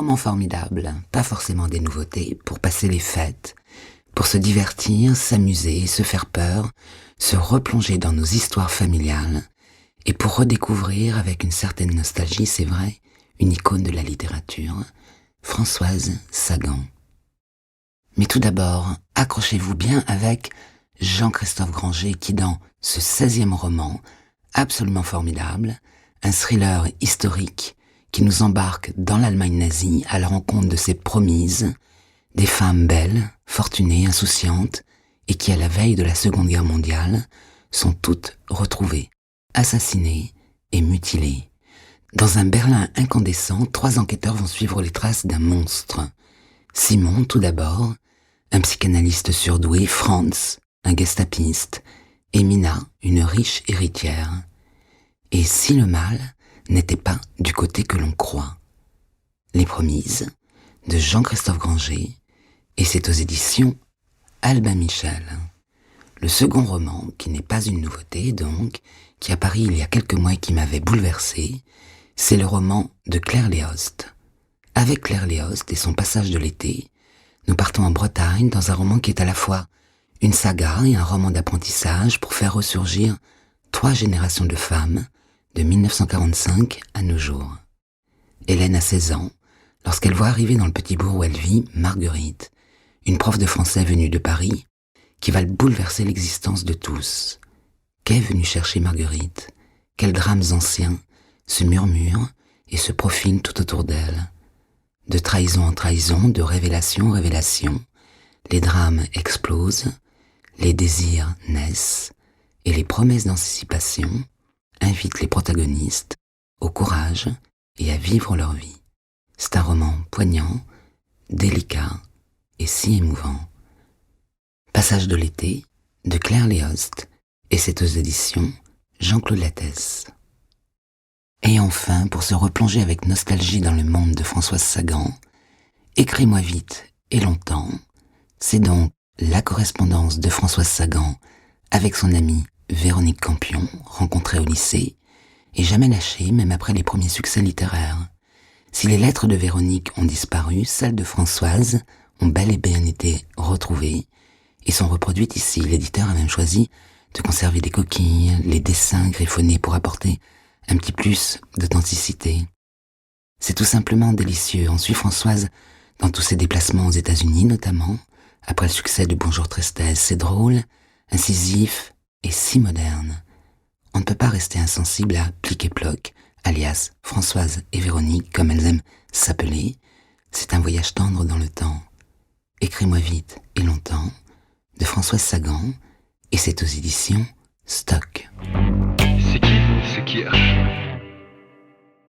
roman formidable, pas forcément des nouveautés, pour passer les fêtes, pour se divertir, s'amuser, se faire peur, se replonger dans nos histoires familiales, et pour redécouvrir avec une certaine nostalgie, c'est vrai, une icône de la littérature, Françoise Sagan. Mais tout d'abord, accrochez-vous bien avec Jean-Christophe Granger qui, dans ce 16e roman, absolument formidable, un thriller historique qui nous embarque dans l'Allemagne nazie à la rencontre de ses promises, des femmes belles, fortunées, insouciantes, et qui, à la veille de la Seconde Guerre mondiale, sont toutes retrouvées, assassinées et mutilées. Dans un Berlin incandescent, 3 enquêteurs vont suivre les traces d'un monstre. Simon, tout d'abord, un psychanalyste surdoué, Franz, un gestapiste, et Mina, une riche héritière. Et si le mal n'était pas du côté que l'on croit. Les Promises, de Jean-Christophe Granger, et c'est aux éditions Albin Michel. Le second roman, qui n'est pas une nouveauté donc, qui a paru il y a quelques mois et qui m'avait bouleversé, c'est le roman de Claire Léost. Avec Claire Léost et son Passage de l'été, nous partons en Bretagne dans un roman qui est à la fois une saga et un roman d'apprentissage pour faire ressurgir 3 générations de femmes de 1945 à nos jours. Hélène a 16 ans lorsqu'elle voit arriver dans le petit bourg où elle vit Marguerite, une prof de français venue de Paris, qui va bouleverser l'existence de tous. Qu'est venue chercher Marguerite? Quels drames anciens se murmurent et se profilent tout autour d'elle? De trahison en trahison, de révélation en révélation, les drames explosent, les désirs naissent, et les promesses d'anticipation invitent les protagonistes au courage et à vivre leur vie. C'est un roman poignant, délicat et si émouvant. Passage de l'été, de Claire Léost, et c'est aux éditions Jean-Claude Lattès. Et enfin, pour se replonger avec nostalgie dans le monde de Françoise Sagan, Écris-moi vite et longtemps, c'est donc la correspondance de Françoise Sagan avec son amie Véronique Campion, rencontrée au lycée, et jamais lâchée même après les premiers succès littéraires. Si les lettres de Véronique ont disparu, celles de Françoise ont bel et bien été retrouvées et sont reproduites ici. L'éditeur a même choisi de conserver des coquilles, les dessins griffonnés pour apporter un petit plus d'authenticité. C'est tout simplement délicieux. On suit Françoise dans tous ses déplacements aux États-Unis notamment, après le succès de Bonjour Tristesse. C'est drôle, incisif et si moderne. On ne peut pas rester insensible à Plic et Ploc, alias Françoise et Véronique, comme elles aiment s'appeler. C'est un voyage tendre dans le temps. Écris-moi vite et longtemps, de Françoise Sagan, et c'est aux éditions Stock. C'est qui